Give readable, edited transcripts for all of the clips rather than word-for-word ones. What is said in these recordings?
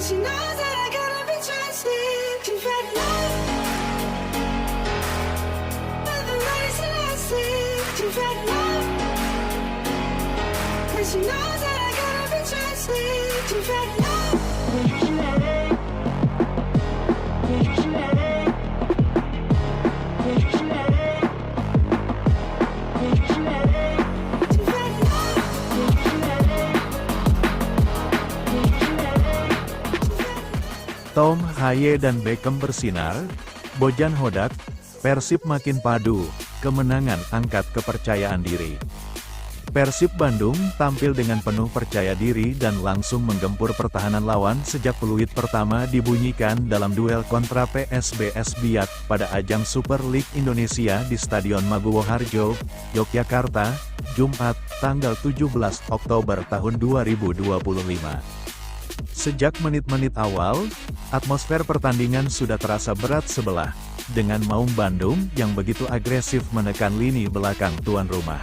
she knows that I gotta be trusted. She's had love, but the race and I see. She's had love, and she knows that I gotta be trusted. She's had love. Tom, Haye dan Beckham bersinar, Bojan Hodak, Persib makin padu, kemenangan angkat kepercayaan diri. Persib Bandung tampil dengan penuh percaya diri dan langsung menggempur pertahanan lawan sejak peluit pertama dibunyikan dalam duel kontra PSBS Biak pada ajang Super League Indonesia di Stadion Maguwo Harjo, Yogyakarta, Jumat, tanggal 17 Oktober tahun 2025. Sejak menit-menit awal, atmosfer pertandingan sudah terasa berat sebelah, dengan Maung Bandung yang begitu agresif menekan lini belakang tuan rumah.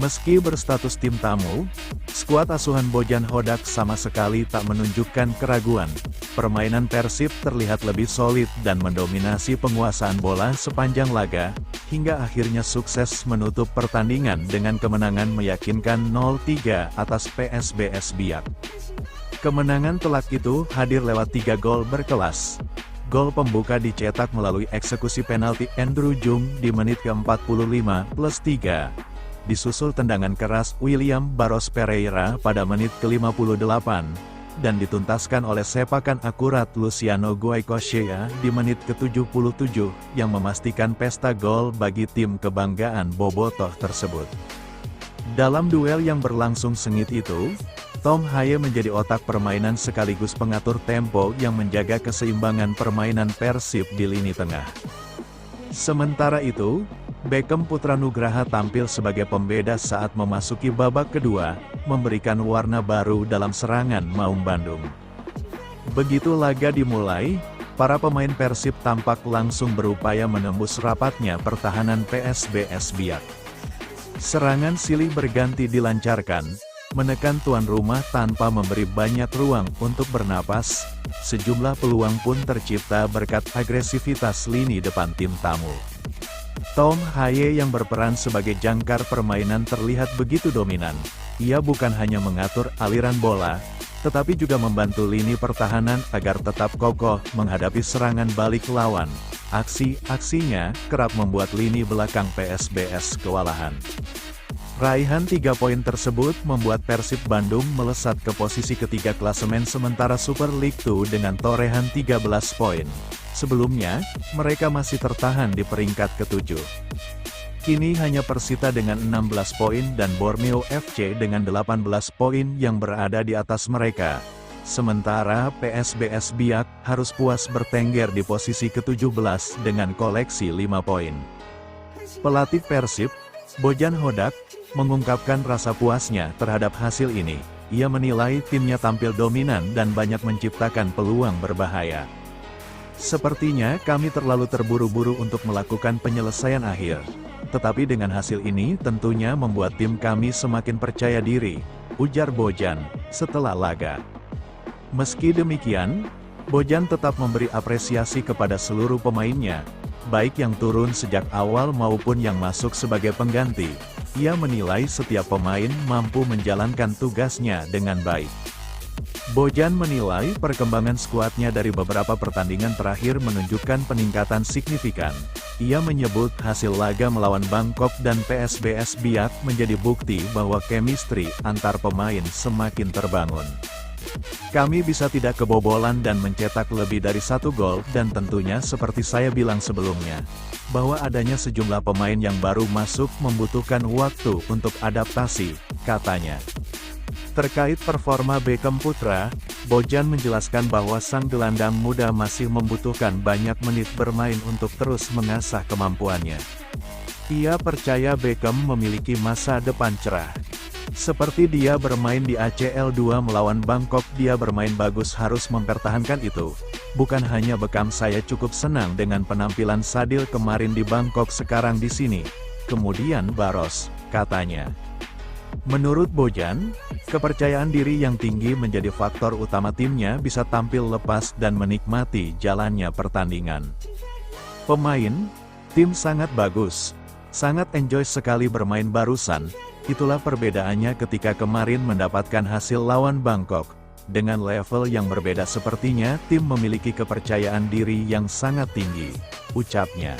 Meski berstatus tim tamu, skuad asuhan Bojan Hodak sama sekali tak menunjukkan keraguan. Permainan Persib terlihat lebih solid dan mendominasi penguasaan bola sepanjang laga, hingga akhirnya sukses menutup pertandingan dengan kemenangan meyakinkan 0-3 atas PSBS Biak. Kemenangan telak itu hadir lewat 3 gol berkelas. Gol pembuka dicetak melalui eksekusi penalti Andrew Jung di menit ke-45+3. Disusul tendangan keras William Barros Pereira pada menit ke-58, dan dituntaskan oleh sepakan akurat Luciano Goicoechea di menit ke-77 yang memastikan pesta gol bagi tim kebanggaan Bobotoh tersebut. Dalam duel yang berlangsung sengit itu, Tom Haye menjadi otak permainan sekaligus pengatur tempo yang menjaga keseimbangan permainan Persib di lini tengah. Sementara itu, Beckham Putra Nugraha tampil sebagai pembeda saat memasuki babak kedua, memberikan warna baru dalam serangan Maung Bandung. Begitu laga dimulai, para pemain Persib tampak langsung berupaya menembus rapatnya pertahanan PSBS Biak. Serangan silih berganti dilancarkan, menekan tuan rumah tanpa memberi banyak ruang untuk bernapas. Sejumlah peluang pun tercipta berkat agresivitas lini depan tim tamu. Tom Haye yang berperan sebagai jangkar permainan terlihat begitu dominan. Ia bukan hanya mengatur aliran bola, tetapi juga membantu lini pertahanan agar tetap kokoh menghadapi serangan balik lawan. Aksi-aksinya kerap membuat lini belakang PSBS kewalahan. Raihan 3 poin tersebut membuat Persib Bandung melesat ke posisi ketiga klasemen sementara Super League 2 dengan torehan 13 poin. Sebelumnya, mereka masih tertahan di peringkat ke-7. Kini hanya Persita dengan 16 poin dan Borneo FC dengan 18 poin yang berada di atas mereka. Sementara PSBS Biak harus puas bertengger di posisi ke-17 dengan koleksi 5 poin. Pelatih Persib, Bojan Hodak, mengungkapkan rasa puasnya terhadap hasil ini. Ia menilai timnya tampil dominan dan banyak menciptakan peluang berbahaya. Sepertinya kami terlalu terburu-buru untuk melakukan penyelesaian akhir. Tetapi dengan hasil ini tentunya membuat tim kami semakin percaya diri, ujar Bojan setelah laga. Meski demikian, Bojan tetap memberi apresiasi kepada seluruh pemainnya, baik yang turun sejak awal maupun yang masuk sebagai pengganti. Ia menilai setiap pemain mampu menjalankan tugasnya dengan baik. Bojan menilai perkembangan skuadnya dari beberapa pertandingan terakhir menunjukkan peningkatan signifikan. Ia menyebut hasil laga melawan Bangkok dan PSBS Biak menjadi bukti bahwa chemistry antar pemain semakin terbangun. Kami bisa tidak kebobolan dan mencetak lebih dari 1 gol dan tentunya seperti saya bilang sebelumnya, bahwa adanya sejumlah pemain yang baru masuk membutuhkan waktu untuk adaptasi, katanya. Terkait performa Beckham Putra, Bojan menjelaskan bahwa sang gelandang muda masih membutuhkan banyak menit bermain untuk terus mengasah kemampuannya. Ia percaya Beckham memiliki masa depan cerah. Seperti dia bermain di ACL 2 melawan Bangkok, dia bermain bagus, harus mempertahankan itu. Bukan hanya Beckham, saya cukup senang dengan penampilan Sadil kemarin di Bangkok, sekarang di sini. Kemudian Barros, katanya. Menurut Bojan, kepercayaan diri yang tinggi menjadi faktor utama timnya bisa tampil lepas dan menikmati jalannya pertandingan. Pemain, tim sangat bagus. Sangat enjoy sekali bermain barusan, itulah perbedaannya ketika kemarin mendapatkan hasil lawan Bangkok. Dengan level yang berbeda sepertinya tim memiliki kepercayaan diri yang sangat tinggi, ucapnya.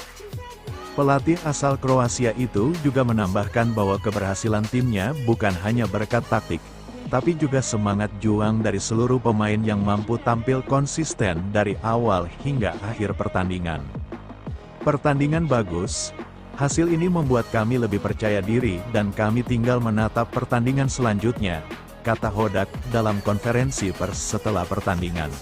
Pelatih asal Kroasia itu juga menambahkan bahwa keberhasilan timnya bukan hanya berkat taktik, tapi juga semangat juang dari seluruh pemain yang mampu tampil konsisten dari awal hingga akhir pertandingan. Pertandingan bagus, hasil ini membuat kami lebih percaya diri dan kami tinggal menatap pertandingan selanjutnya, kata Hodak dalam konferensi pers setelah pertandingan.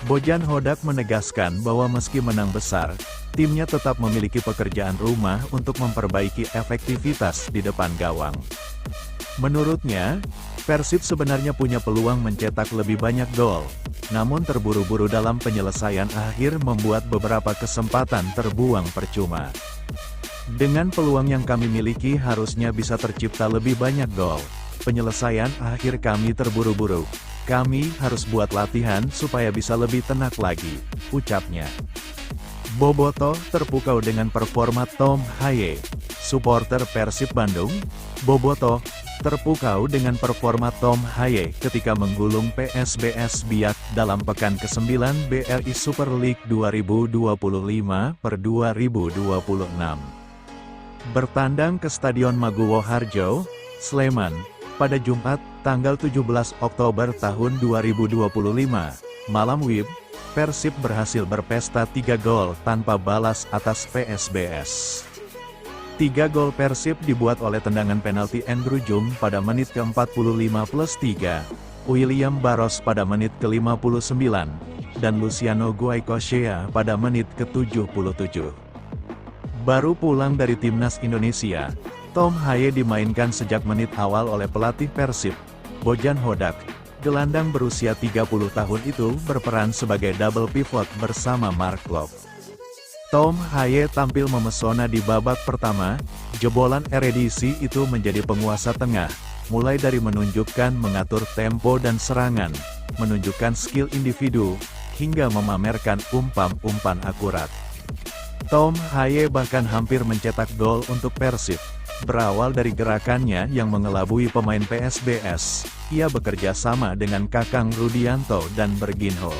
Bojan Hodak menegaskan bahwa meski menang besar, timnya tetap memiliki pekerjaan rumah untuk memperbaiki efektivitas di depan gawang. Menurutnya, Persib sebenarnya punya peluang mencetak lebih banyak gol, namun terburu-buru dalam penyelesaian akhir membuat beberapa kesempatan terbuang percuma. Dengan peluang yang kami miliki harusnya bisa tercipta lebih banyak gol. Penyelesaian akhir kami terburu-buru. Kami harus buat latihan supaya bisa lebih tenang lagi, ucapnya. Bobotoh terpukau dengan performa Tom Haye. Supporter Persib Bandung, Bobotoh, terpukau dengan performa Tom Haye ketika menggulung PSBS Biak dalam pekan ke-9 BRI Super League 2025/2026. Bertandang ke Stadion Maguwo Harjo, Sleman, pada Jumat, tanggal 17 Oktober tahun 2025, malam WIB, Persib berhasil berpesta 3 gol tanpa balas atas PSBS. 3 gol Persib dibuat oleh tendangan penalti Andrew Jung pada menit ke-45+3, William Barros pada menit ke-59, dan Luciano Guaicochea pada menit ke-77. Baru pulang dari Timnas Indonesia, Tom Haye dimainkan sejak menit awal oleh pelatih Persib, Bojan Hodak. Gelandang berusia 30 tahun itu berperan sebagai double pivot bersama Mark Klok. Tom Haye tampil memesona di babak pertama, jebolan Eredivisie itu menjadi penguasa tengah, mulai dari menunjukkan mengatur tempo dan serangan, menunjukkan skill individu, hingga memamerkan umpan-umpan akurat. Tom Haye bahkan hampir mencetak gol untuk Persib. Berawal dari gerakannya yang mengelabui pemain PSBS, ia bekerja sama dengan Kakang Rudianto dan Berginho.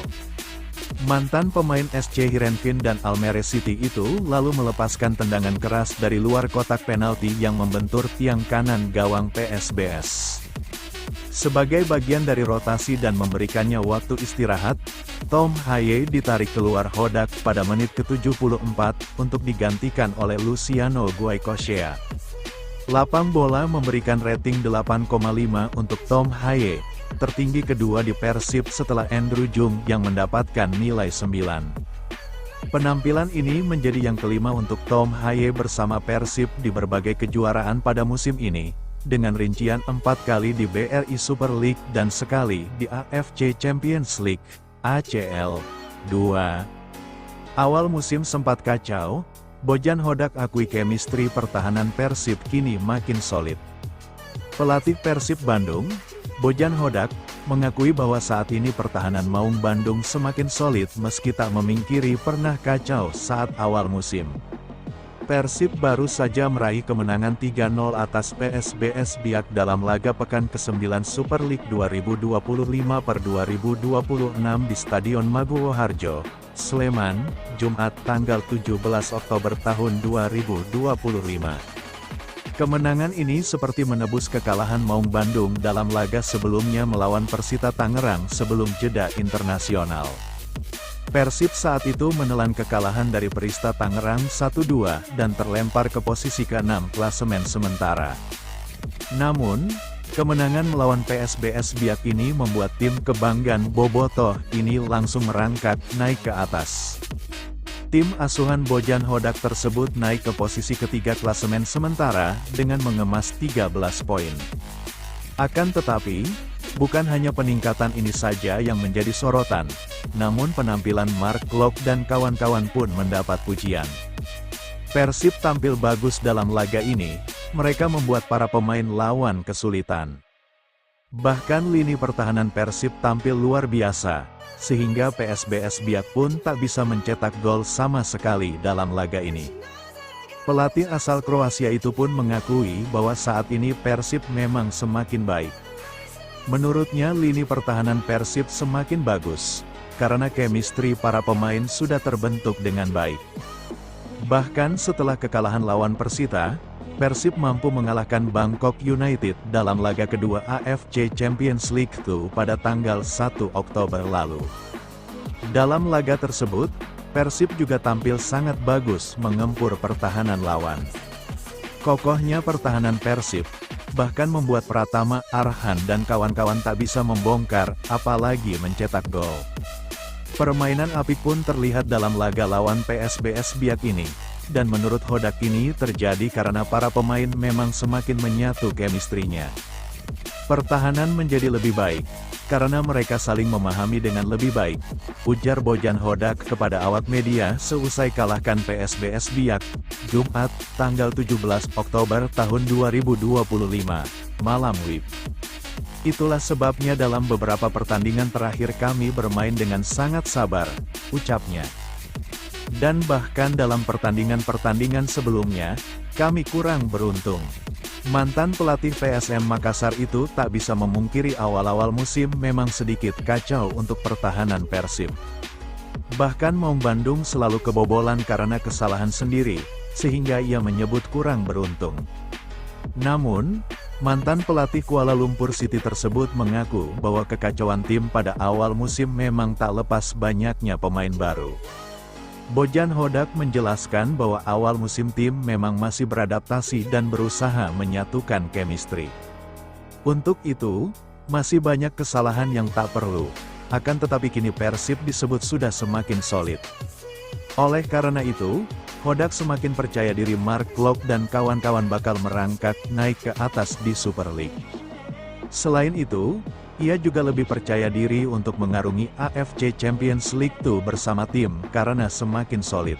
Mantan pemain SC Heerenveen dan Almere City itu lalu melepaskan tendangan keras dari luar kotak penalti yang membentur tiang kanan gawang PSBS. Sebagai bagian dari rotasi dan memberikannya waktu istirahat, Tom Haye ditarik keluar Hodak pada menit ke-74 untuk digantikan oleh Luciano Guaicochea. Lapang Bola memberikan rating 8,5 untuk Tom Haye, tertinggi kedua di Persib setelah Andrew Jung yang mendapatkan nilai 9. Penampilan ini menjadi yang kelima untuk Tom Haye bersama Persib di berbagai kejuaraan pada musim ini, dengan rincian 4 kali di BRI Super League dan sekali di AFC Champions League, ACL. 2. Awal musim sempat kacau, Bojan Hodak akui chemistry pertahanan Persib kini makin solid. Pelatih Persib Bandung, Bojan Hodak, mengakui bahwa saat ini pertahanan Maung Bandung semakin solid meski tak memungkiri pernah kacau saat awal musim. Persib baru saja meraih kemenangan 3-0 atas PSBS Biak dalam laga pekan ke-9 Super League 2025/2026 di Stadion Maguwo Harjo, Sleman, Jumat tanggal 17 Oktober tahun 2025. Kemenangan ini seperti menebus kekalahan Maung Bandung dalam laga sebelumnya melawan Persita Tangerang sebelum jeda internasional. Persib saat itu menelan kekalahan dari Perista Tangerang 1-2 dan terlempar ke posisi ke-6 klasemen sementara. Namun, kemenangan melawan PSBS Biak ini membuat tim kebanggaan Bobotoh ini langsung merangkak naik ke atas. Tim asuhan Bojan Hodak tersebut naik ke posisi ketiga klasemen sementara dengan mengemas 13 poin. Akan tetapi, bukan hanya peningkatan ini saja yang menjadi sorotan, namun penampilan Mark Klok dan kawan-kawan pun mendapat pujian. Persib tampil bagus dalam laga ini, mereka membuat para pemain lawan kesulitan. Bahkan lini pertahanan Persib tampil luar biasa, sehingga PSBS Biak pun tak bisa mencetak gol sama sekali dalam laga ini. Pelatih asal Kroasia itu pun mengakui bahwa saat ini Persib memang semakin baik. Menurutnya lini pertahanan Persib semakin bagus, karena chemistry para pemain sudah terbentuk dengan baik. Bahkan setelah kekalahan lawan Persita, Persib mampu mengalahkan Bangkok United dalam laga kedua AFC Champions League 2 pada tanggal 1 Oktober lalu. Dalam laga tersebut, Persib juga tampil sangat bagus mengempur pertahanan lawan. Kokohnya pertahanan Persib, bahkan membuat Pratama Arhan dan kawan-kawan tak bisa membongkar, apalagi mencetak gol. Permainan apik pun terlihat dalam laga lawan PSBS Biak ini. Dan menurut Hodak ini terjadi karena para pemain memang semakin menyatu chemistry-nya. Pertahanan menjadi lebih baik, karena mereka saling memahami dengan lebih baik, ujar Bojan Hodak kepada awak media seusai kalahkan PSBS Biak, Jumat, tanggal 17 Oktober tahun 2025, malam WIB. Itulah sebabnya dalam beberapa pertandingan terakhir kami bermain dengan sangat sabar, ucapnya. Dan bahkan dalam pertandingan-pertandingan sebelumnya, kami kurang beruntung. Mantan pelatih PSM Makassar itu tak bisa memungkiri awal-awal musim memang sedikit kacau untuk pertahanan Persib. Bahkan Maung Bandung selalu kebobolan karena kesalahan sendiri, sehingga ia menyebut kurang beruntung. Namun, mantan pelatih Kuala Lumpur City tersebut mengaku bahwa kekacauan tim pada awal musim memang tak lepas banyaknya pemain baru. Bojan Hodak menjelaskan bahwa awal musim tim memang masih beradaptasi dan berusaha menyatukan chemistry. Untuk itu, masih banyak kesalahan yang tak perlu. Akan tetapi kini Persib disebut sudah semakin solid. Oleh karena itu, Hodak semakin percaya diri Mark Klok dan kawan-kawan bakal merangkak naik ke atas di Super League. Selain itu, ia juga lebih percaya diri untuk mengarungi AFC Champions League 2 bersama tim karena semakin solid.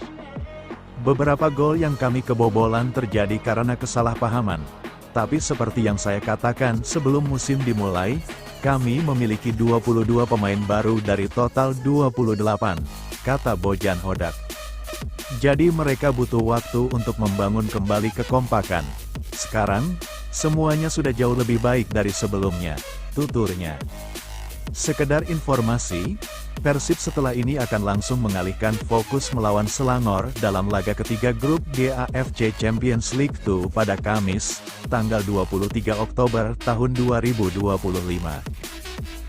Beberapa gol yang kami kebobolan terjadi karena kesalahpahaman. Tapi seperti yang saya katakan sebelum musim dimulai, kami memiliki 22 pemain baru dari total 28, kata Bojan Hodak. Jadi mereka butuh waktu untuk membangun kembali kekompakan. Sekarang, semuanya sudah jauh lebih baik dari sebelumnya, tuturnya. Sekedar informasi, Persib setelah ini akan langsung mengalihkan fokus melawan Selangor dalam laga ketiga grup G AFC Champions League 2 pada Kamis, tanggal 23 Oktober tahun 2025.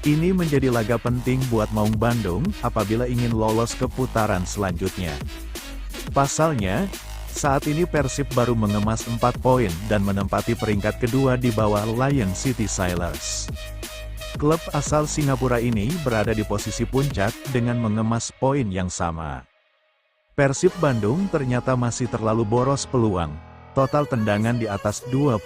Ini menjadi laga penting buat Maung Bandung apabila ingin lolos ke putaran selanjutnya. Pasalnya, saat ini Persib baru mengemas 4 poin dan menempati peringkat kedua di bawah Lion City Sailors. Klub asal Singapura ini berada di posisi puncak dengan mengemas poin yang sama. Persib Bandung ternyata masih terlalu boros peluang, total tendangan di atas 25.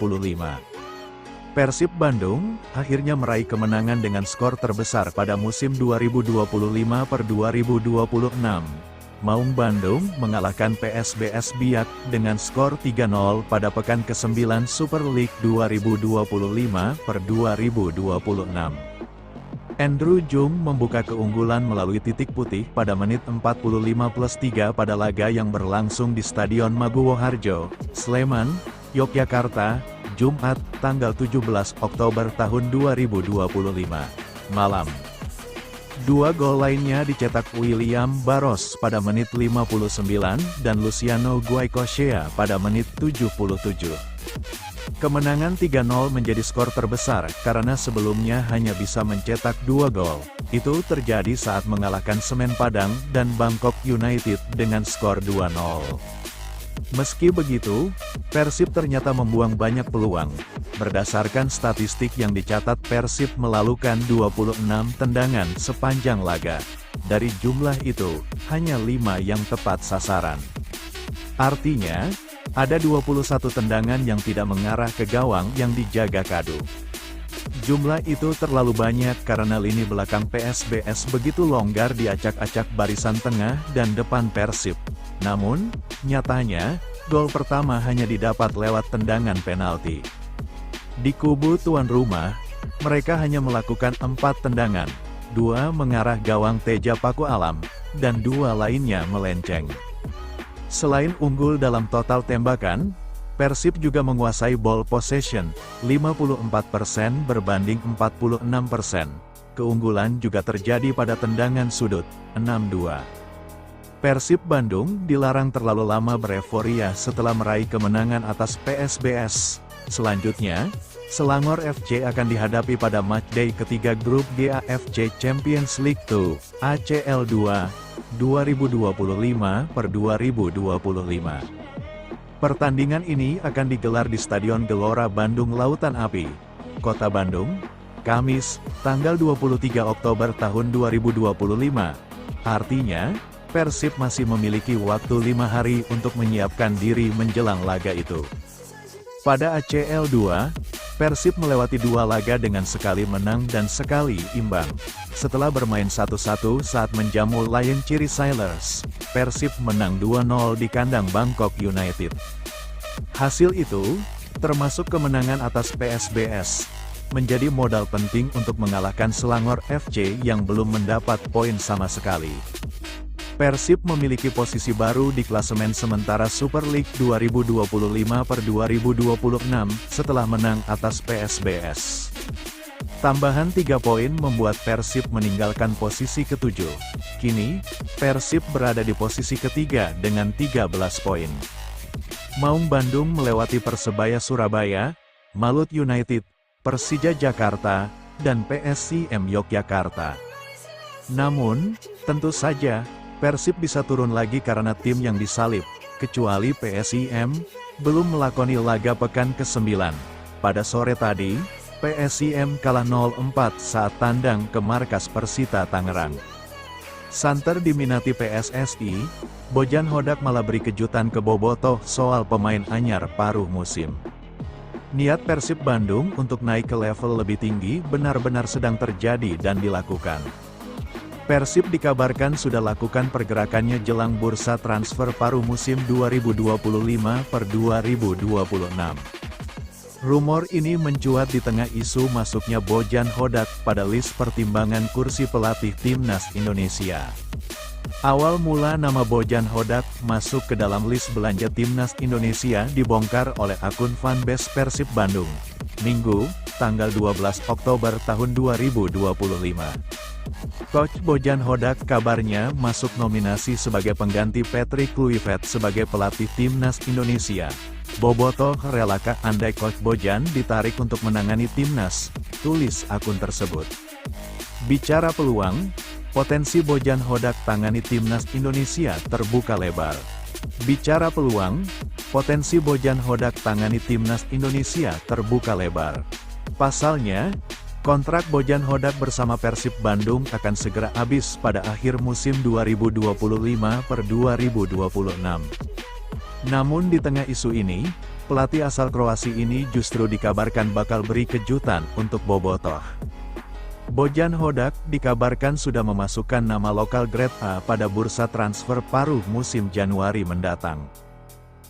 Persib Bandung akhirnya meraih kemenangan dengan skor terbesar pada musim 2025-2026. Maung Bandung mengalahkan PSBS Biak dengan skor 3-0 pada pekan ke-9 Super League 2025-2026. Andrew Jung membuka keunggulan melalui titik putih pada menit 45+3 pada laga yang berlangsung di Stadion Maguwo Harjo, Sleman, Yogyakarta, Jumat, tanggal 17 Oktober tahun 2025, malam. 2 gol lainnya dicetak William Barros pada menit 59 dan Luciano Guaicochea pada menit 77. Kemenangan 3-0 menjadi skor terbesar karena sebelumnya hanya bisa mencetak 2 gol. Itu terjadi saat mengalahkan Semen Padang dan Bangkok United dengan skor 2-0. Meski begitu, Persib ternyata membuang banyak peluang. Berdasarkan statistik yang dicatat, Persib melakukan 26 tendangan sepanjang laga. Dari jumlah itu, hanya 5 yang tepat sasaran. Artinya, ada 21 tendangan yang tidak mengarah ke gawang yang dijaga Kadu. Jumlah itu terlalu banyak karena lini belakang PSBS begitu longgar di acak-acak barisan tengah dan depan Persib. Namun, nyatanya, Gol pertama hanya didapat lewat tendangan penalti. Di kubu tuan rumah, mereka hanya melakukan 4 tendangan, 2 mengarah gawang Teja Paku Alam, dan 2 lainnya melenceng. Selain unggul dalam total tembakan, Persib juga menguasai ball possession, 54% berbanding 46%. Keunggulan juga terjadi pada tendangan sudut, 6-2. Persib Bandung dilarang terlalu lama bereforia setelah meraih kemenangan atas PSBS. Selanjutnya, Selangor FC akan dihadapi pada matchday ketiga grup G AFC Champions League 2, ACL 2, 2025/2025. Pertandingan ini akan digelar di Stadion Gelora Bandung Lautan Api, Kota Bandung, Kamis, tanggal 23 Oktober tahun 2025. Artinya, Persib masih memiliki waktu 5 hari untuk menyiapkan diri menjelang laga itu. Pada ACL 2, Persib melewati 2 laga dengan sekali menang dan sekali imbang. Setelah bermain 1-1 saat menjamu Lion Ciri Sailors, Persib menang 2-0 di kandang Bangkok United. Hasil itu, termasuk kemenangan atas PSBS, menjadi modal penting untuk mengalahkan Selangor FC yang belum mendapat poin sama sekali. Persib memiliki posisi baru di klasemen sementara Super League 2025/2026 setelah menang atas PSBS. Tambahan 3 poin membuat Persib meninggalkan posisi ke-7. Kini, Persib berada di posisi ketiga dengan 13 poin. Maung Bandung melewati Persebaya Surabaya, Malut United, Persija Jakarta, dan PSIM Yogyakarta. Namun, tentu saja, Persib bisa turun lagi karena tim yang disalip, kecuali PSIM, belum melakoni laga pekan ke-9. Pada sore tadi, PSIM kalah 0-4 saat tandang ke markas Persita Tangerang. Santer diminati PSSI, Bojan Hodak malah beri kejutan ke Bobotoh soal pemain anyar paruh musim. Niat Persib Bandung untuk naik ke level lebih tinggi benar-benar sedang terjadi dan dilakukan. Persib dikabarkan sudah lakukan pergerakannya jelang bursa transfer paruh musim 2025/2026. Rumor ini mencuat di tengah isu masuknya Bojan Hodak pada list pertimbangan kursi pelatih Timnas Indonesia. Awal mula nama Bojan Hodak masuk ke dalam list belanja Timnas Indonesia dibongkar oleh akun fanbase Persib Bandung, Minggu, tanggal 12 Oktober tahun 2025. Coach Bojan Hodak kabarnya masuk nominasi sebagai pengganti Patrick Kluivert sebagai pelatih Timnas Indonesia. Bobotoh relakah andai Coach Bojan ditarik untuk menangani Timnas, tulis akun tersebut. Bicara peluang, potensi Bojan Hodak tangani Timnas Indonesia terbuka lebar. Bicara peluang, potensi Bojan Hodak tangani Timnas Indonesia terbuka lebar. Pasalnya, kontrak Bojan Hodak bersama Persib Bandung akan segera habis pada akhir musim 2025/2026. Namun di tengah isu ini, pelatih asal Kroasia ini justru dikabarkan bakal beri kejutan untuk Bobotoh. Bojan Hodak dikabarkan sudah memasukkan nama lokal grade A pada bursa transfer paruh musim Januari mendatang.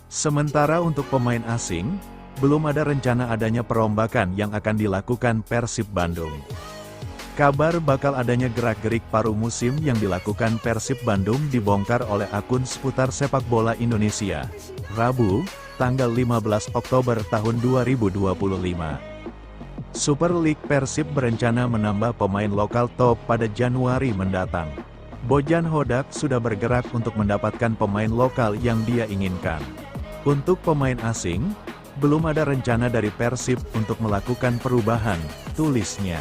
Sementara untuk pemain asing, belum ada rencana adanya perombakan yang akan dilakukan Persib Bandung. Kabar bakal adanya gerak-gerik paruh musim yang dilakukan Persib Bandung dibongkar oleh akun seputar sepak bola Indonesia, Rabu, tanggal 15 Oktober tahun 2025. Super League Persib berencana menambah pemain lokal top pada Januari mendatang. Bojan Hodak sudah bergerak untuk mendapatkan pemain lokal yang dia inginkan. Untuk pemain asing, belum ada rencana dari Persib untuk melakukan perubahan, tulisnya.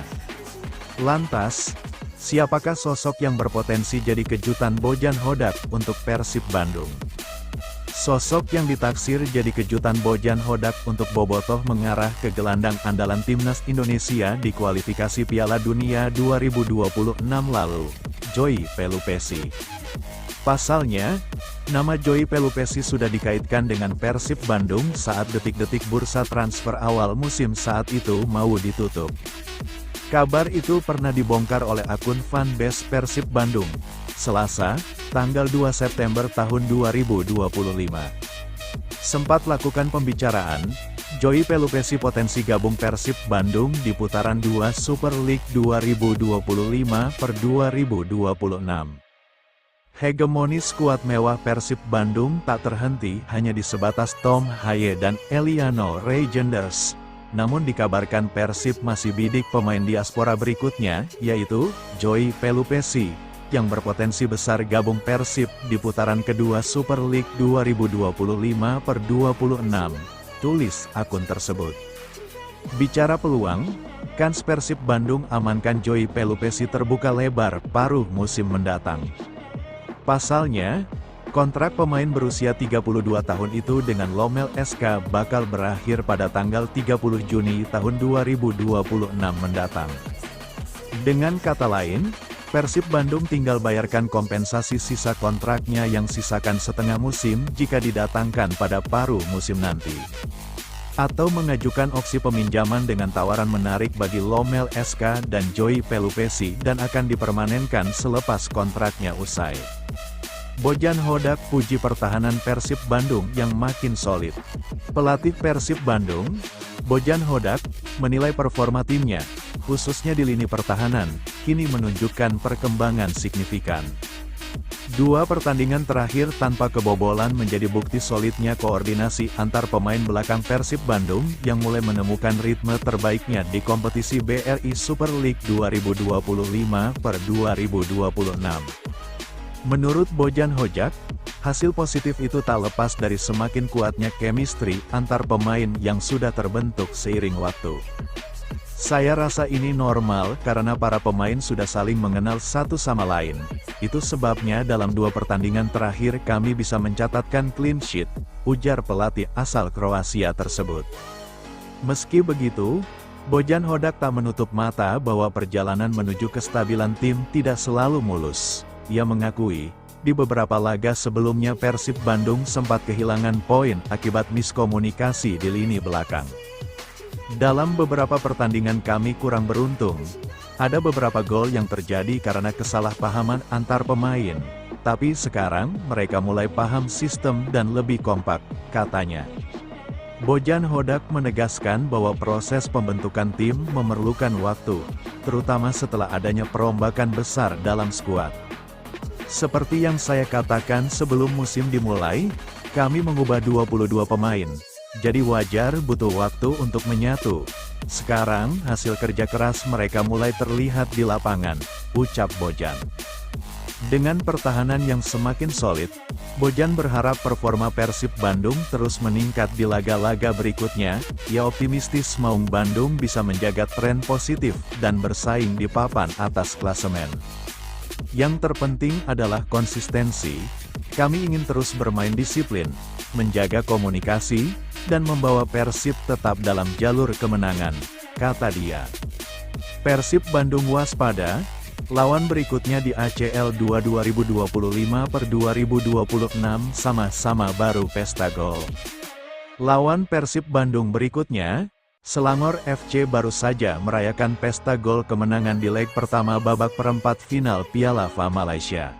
Lantas, siapakah sosok yang berpotensi jadi kejutan Bojan Hodak untuk Persib Bandung? Sosok yang ditaksir jadi kejutan Bojan Hodak untuk Bobotoh mengarah ke gelandang andalan Timnas Indonesia di kualifikasi Piala Dunia 2026 lalu, Joy Pelupesi. Pasalnya, nama Joy Pelupesi sudah dikaitkan dengan Persib Bandung saat detik-detik bursa transfer awal musim saat itu mau ditutup. Kabar itu pernah dibongkar oleh akun fanbase Persib Bandung, Selasa, tanggal 2 September tahun 2025. Sempat lakukan pembicaraan, Joy Pelupesi potensi gabung Persib Bandung di putaran 2 Super League 2025 per 2026. Hegemoni skuad mewah Persib Bandung tak terhenti hanya di sebatas Tom Haye dan Eliano Reijenders. Namun dikabarkan Persib masih bidik pemain diaspora berikutnya, yaitu Joy Pelupesi, yang berpotensi besar gabung Persib di putaran kedua Super League 2025 per 26, tulis akun tersebut. Bicara peluang, kans Persib Bandung amankan Joy Pelupesi terbuka lebar paruh musim mendatang. Pasalnya, kontrak pemain berusia 32 tahun itu dengan Lomel SK bakal berakhir pada tanggal 30 Juni tahun 2026 mendatang. Dengan kata lain, Persib Bandung tinggal bayarkan kompensasi sisa kontraknya yang sisakan setengah musim jika didatangkan pada paruh musim nanti. Atau mengajukan opsi peminjaman dengan tawaran menarik bagi Lomel SK dan Joy Pelupesi dan akan dipermanenkan selepas kontraknya usai. Bojan Hodak puji pertahanan Persib Bandung yang makin solid. Pelatih Persib Bandung, Bojan Hodak, menilai performa timnya, khususnya di lini pertahanan, kini menunjukkan perkembangan signifikan. Dua pertandingan terakhir tanpa kebobolan menjadi bukti solidnya koordinasi antar pemain belakang Persib Bandung yang mulai menemukan ritme terbaiknya di kompetisi BRI Super League 2025 per 2026. Menurut Bojan Hodak, hasil positif itu tak lepas dari semakin kuatnya chemistry antar pemain yang sudah terbentuk seiring waktu. Saya rasa ini normal karena para pemain sudah saling mengenal satu sama lain. Itu sebabnya dalam dua pertandingan terakhir kami bisa mencatatkan clean sheet, ujar pelatih asal Kroasia tersebut. Meski begitu, Bojan Hodak tak menutup mata bahwa perjalanan menuju kestabilan tim tidak selalu mulus. Ia mengakui, di beberapa laga sebelumnya Persib Bandung sempat kehilangan poin akibat miskomunikasi di lini belakang. Dalam beberapa pertandingan kami kurang beruntung. Ada beberapa gol yang terjadi karena kesalahpahaman antar pemain. Tapi sekarang, mereka mulai paham sistem dan lebih kompak, katanya. Bojan Hodak menegaskan bahwa proses pembentukan tim memerlukan waktu, terutama setelah adanya perombakan besar dalam skuad. Seperti yang saya katakan sebelum musim dimulai, kami mengubah 22 pemain. Jadi wajar butuh waktu untuk menyatu. Sekarang, hasil kerja keras mereka mulai terlihat di lapangan, ucap Bojan. Dengan pertahanan yang semakin solid, Bojan berharap performa Persib Bandung terus meningkat di laga-laga berikutnya. Ia optimistis Maung Bandung bisa menjaga tren positif dan bersaing di papan atas klasemen. Yang terpenting adalah konsistensi. Kami ingin terus bermain disiplin, menjaga komunikasi, dan membawa Persib tetap dalam jalur kemenangan, kata dia. Persib Bandung waspada, lawan berikutnya di ACL 2 2025 per 2026 sama-sama baru pesta gol. Lawan Persib Bandung berikutnya, Selangor FC baru saja merayakan pesta gol kemenangan di leg pertama babak perempat final Piala FA Malaysia.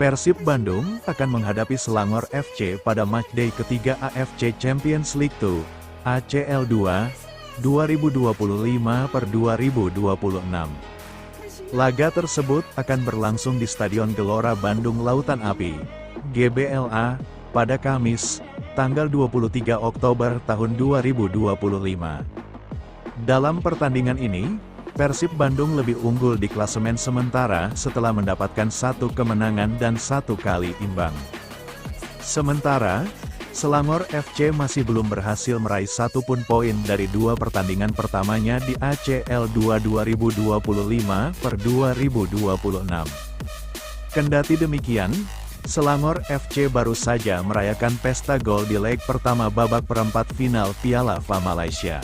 Persib Bandung akan menghadapi Selangor FC pada matchday ketiga AFC Champions League 2, ACL 2, 2025 per 2026. Laga tersebut akan berlangsung di Stadion Gelora Bandung Lautan Api, GBLA, pada Kamis, tanggal 23 Oktober tahun 2025. Dalam pertandingan ini, Persib Bandung lebih unggul di klasemen sementara setelah mendapatkan 1 kemenangan dan 1 kali imbang. Sementara, Selangor FC masih belum berhasil meraih 1 pun poin dari 2 pertandingan pertamanya di ACL 2 2025 per 2026. Kendati demikian, Selangor FC baru saja merayakan pesta gol di leg pertama babak perempat final Piala FA Malaysia.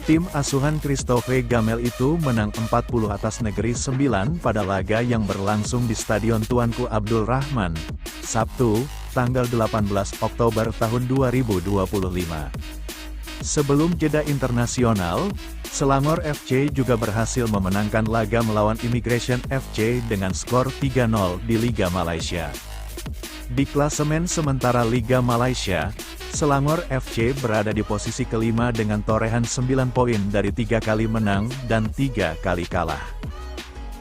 Tim asuhan Christophe Gamel itu menang 40 atas Negeri Sembilan pada laga yang berlangsung di Stadion Tuanku Abdul Rahman, Sabtu, tanggal 18 Oktober tahun 2025. Sebelum jeda internasional, Selangor FC juga berhasil memenangkan laga melawan Immigration FC dengan skor 3-0 di Liga Malaysia. Di klasemen sementara Liga Malaysia, Selangor FC berada di posisi kelima dengan torehan 9 poin dari 3 kali menang dan 3 kali kalah.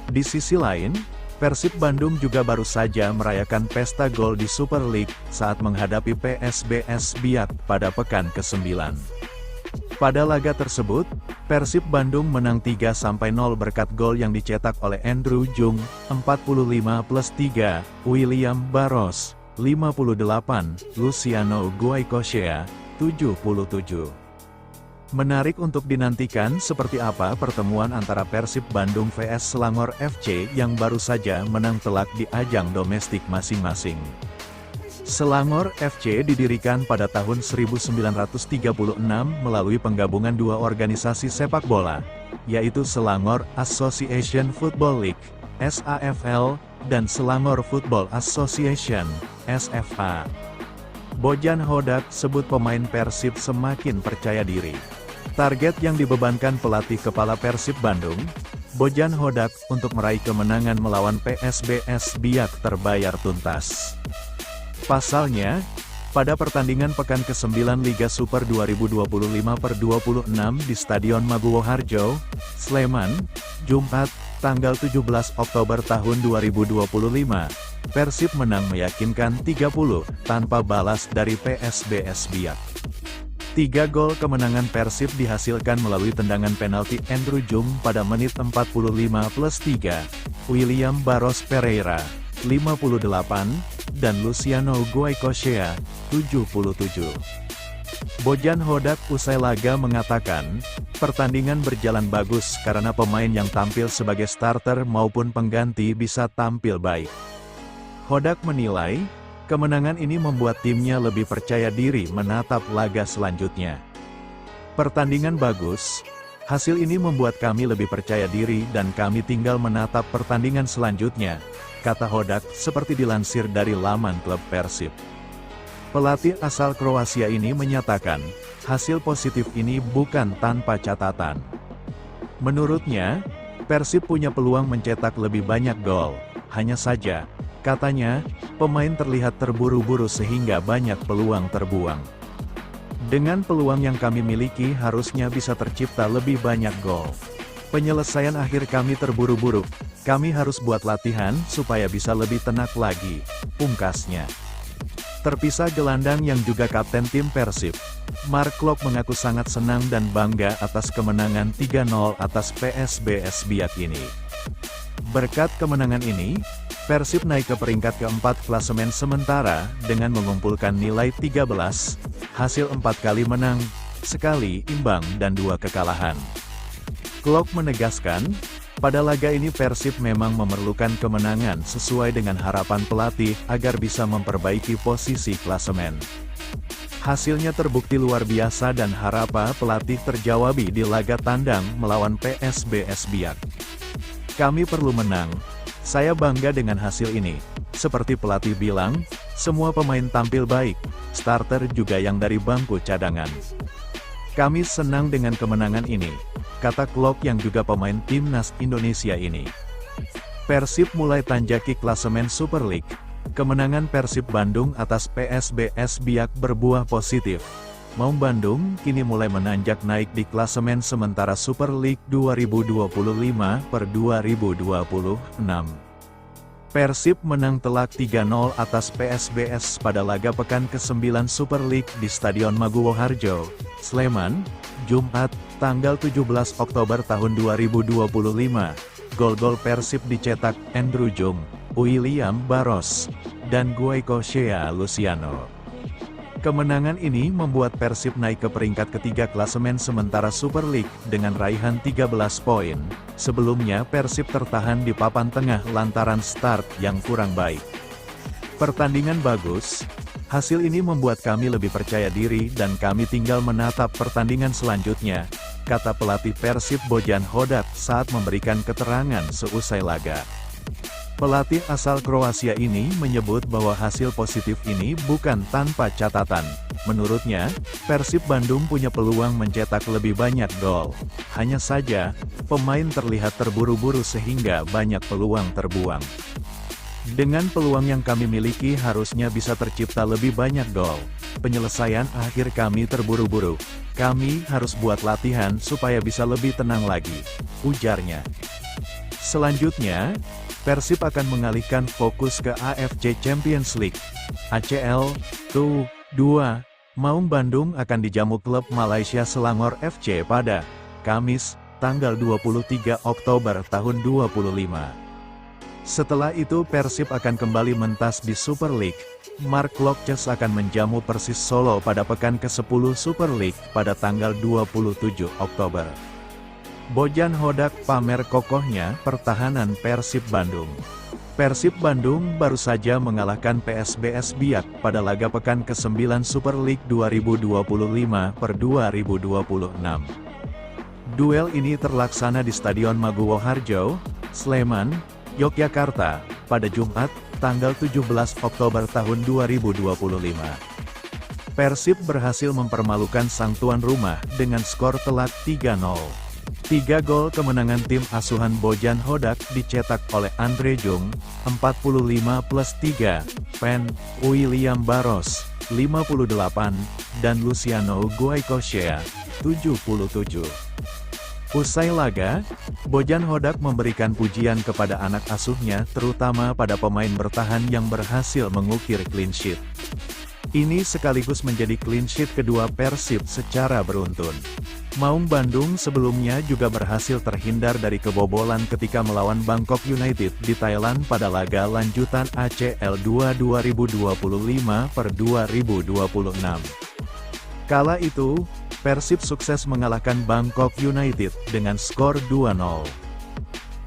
Di sisi lain, Persib Bandung juga baru saja merayakan pesta gol di Super League saat menghadapi PSBS Biak pada pekan ke-9. Pada laga tersebut, Persib Bandung menang 3-0 berkat gol yang dicetak oleh Andrew Jung, 45+3, William Barros, 58, Luciano Guaicochea, 77. Menarik untuk dinantikan seperti apa pertemuan antara Persib Bandung vs Selangor FC yang baru saja menang telak di ajang domestik masing-masing. Selangor FC didirikan pada tahun 1936 melalui penggabungan dua organisasi sepak bola, yaitu Selangor Association Football League, SAFL, dan Selangor Football Association, SFA. Bojan Hodak sebut pemain Persib semakin percaya diri. Target yang dibebankan pelatih kepala Persib Bandung, Bojan Hodak, untuk meraih kemenangan melawan PSBS Biak terbayar tuntas. Pasalnya, pada pertandingan pekan ke-9 Liga Super 2025/26 di Stadion Maguwo Harjo, Sleman, Jumat, tanggal 17 Oktober tahun 2025, Persib menang meyakinkan 30 tanpa balas dari PSBS Biak. 3 gol kemenangan Persib dihasilkan melalui tendangan penalti Andrew Jung pada menit 45+3, William Barros Pereira, 58, dan Luciano Guaicochea, 77. Bojan Hodak usai laga mengatakan, pertandingan berjalan bagus karena pemain yang tampil sebagai starter maupun pengganti bisa tampil baik. Hodak menilai, kemenangan ini membuat timnya lebih percaya diri menatap laga selanjutnya. Pertandingan bagus, hasil ini membuat kami lebih percaya diri dan kami tinggal menatap pertandingan selanjutnya, kata Hodak seperti dilansir dari laman klub Persib. Pelatih asal Kroasia ini menyatakan, hasil positif ini bukan tanpa catatan. Menurutnya, Persib punya peluang mencetak lebih banyak gol, hanya saja, katanya, pemain terlihat terburu-buru sehingga banyak peluang terbuang. Dengan peluang yang kami miliki harusnya bisa tercipta lebih banyak gol. Penyelesaian akhir kami terburu-buru, kami harus buat latihan supaya bisa lebih tenak lagi, pungkasnya. Terpisah gelandang yang juga kapten tim Persib, Mark Klok mengaku sangat senang dan bangga atas kemenangan 3-0 atas PSBS Biak ini. Berkat kemenangan ini, Persib naik ke peringkat keempat klasemen sementara dengan mengumpulkan nilai 13, hasil 4 kali menang, sekali imbang dan 2 kekalahan. Klok menegaskan, pada laga ini Persib memang memerlukan kemenangan sesuai dengan harapan pelatih agar bisa memperbaiki posisi klasemen. Hasilnya terbukti luar biasa dan harapan pelatih terjawabi di laga tandang melawan PSBS Biak. Kami perlu menang. Saya bangga dengan hasil ini. Seperti pelatih bilang, semua pemain tampil baik, starter juga yang dari bangku cadangan. Kami senang dengan kemenangan ini, kata Klok yang juga pemain timnas Indonesia ini. Persib mulai tanjaki klasemen Super League. Kemenangan Persib Bandung atas PSBS Biak berbuah positif. Maung Bandung kini mulai menanjak naik di klasemen sementara Super League 2025/2026. Persib menang telak 3-0 atas PSBS pada laga pekan ke-9 Super League di Stadion Maguwo Harjo, Sleman, Jumat, tanggal 17 Oktober tahun 2025. Gol-gol Persib dicetak Andrew Jung, William Barros, dan Guaicochea Luciano. Kemenangan ini membuat Persib naik ke peringkat ketiga klasemen sementara Super League dengan raihan 13 poin. Sebelumnya Persib tertahan di papan tengah lantaran start yang kurang baik. Pertandingan bagus, hasil ini membuat kami lebih percaya diri dan kami tinggal menatap pertandingan selanjutnya, kata pelatih Persib Bojan Hodak saat memberikan keterangan seusai laga. Pelatih asal Kroasia ini menyebut bahwa hasil positif ini bukan tanpa catatan. Menurutnya, Persib Bandung punya peluang mencetak lebih banyak gol. Hanya saja, pemain terlihat terburu-buru sehingga banyak peluang terbuang. Dengan peluang yang kami miliki harusnya bisa tercipta lebih banyak gol. Penyelesaian akhir kami terburu-buru. Kami harus buat latihan supaya bisa lebih tenang lagi, ujarnya. Selanjutnya, Persib akan mengalihkan fokus ke AFC Champions League. ACL, II, Maung Bandung akan dijamu klub Malaysia Selangor FC pada Kamis, tanggal 23 Oktober tahun 2025. Setelah itu Persib akan kembali mentas di Super League. Mark Locke akan menjamu Persis Solo pada pekan ke-10 Super League pada tanggal 27 Oktober. Bojan Hodak pamer kokohnya pertahanan Persib Bandung. Persib Bandung baru saja mengalahkan PSBS Biak pada laga pekan ke-9 Super League 2025/2026. Duel ini terlaksana di Stadion Maguwo Harjo, Sleman, Yogyakarta, pada Jumat, tanggal 17 Oktober tahun 2025. Persib berhasil mempermalukan sang tuan rumah dengan skor telak 3-0. 3 gol kemenangan tim asuhan Bojan Hodak dicetak oleh Andre Jung, 45+3, Pen, William Barros, 58, dan Luciano Goicoechea, 77. Usai laga, Bojan Hodak memberikan pujian kepada anak asuhnya terutama pada pemain bertahan yang berhasil mengukir clean sheet. Ini sekaligus menjadi clean sheet kedua Persib secara beruntun. Maung Bandung sebelumnya juga berhasil terhindar dari kebobolan ketika melawan Bangkok United di Thailand pada laga lanjutan ACL II 2025/2026. Kala itu, Persib sukses mengalahkan Bangkok United dengan skor 2-0.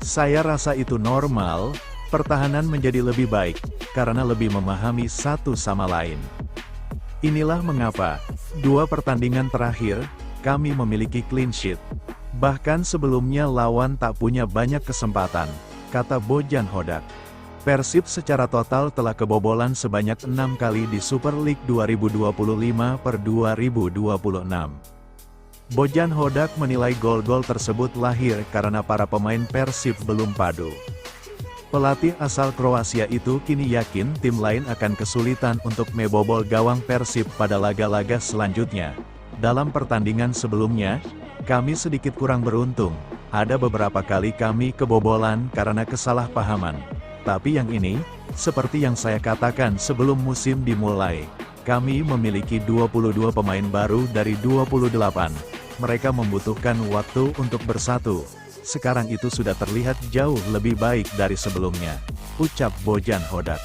Saya rasa itu normal, pertahanan menjadi lebih baik, karena lebih memahami satu sama lain. Inilah mengapa, 2 pertandingan terakhir, kami memiliki clean sheet. Bahkan sebelumnya lawan tak punya banyak kesempatan, kata Bojan Hodak. Persib secara total telah kebobolan sebanyak 6 kali di Super League 2025/2026. Bojan Hodak menilai gol-gol tersebut lahir karena para pemain Persib belum padu. Pelatih asal Kroasia itu kini yakin tim lain akan kesulitan untuk membobol gawang Persib pada laga-laga selanjutnya. Dalam pertandingan sebelumnya, kami sedikit kurang beruntung. Ada beberapa kali kami kebobolan karena kesalahpahaman. Tapi yang ini, seperti yang saya katakan sebelum musim dimulai, kami memiliki 22 pemain baru dari 28. Mereka membutuhkan waktu untuk bersatu. Sekarang itu sudah terlihat jauh lebih baik dari sebelumnya, ucap Bojan Hodak.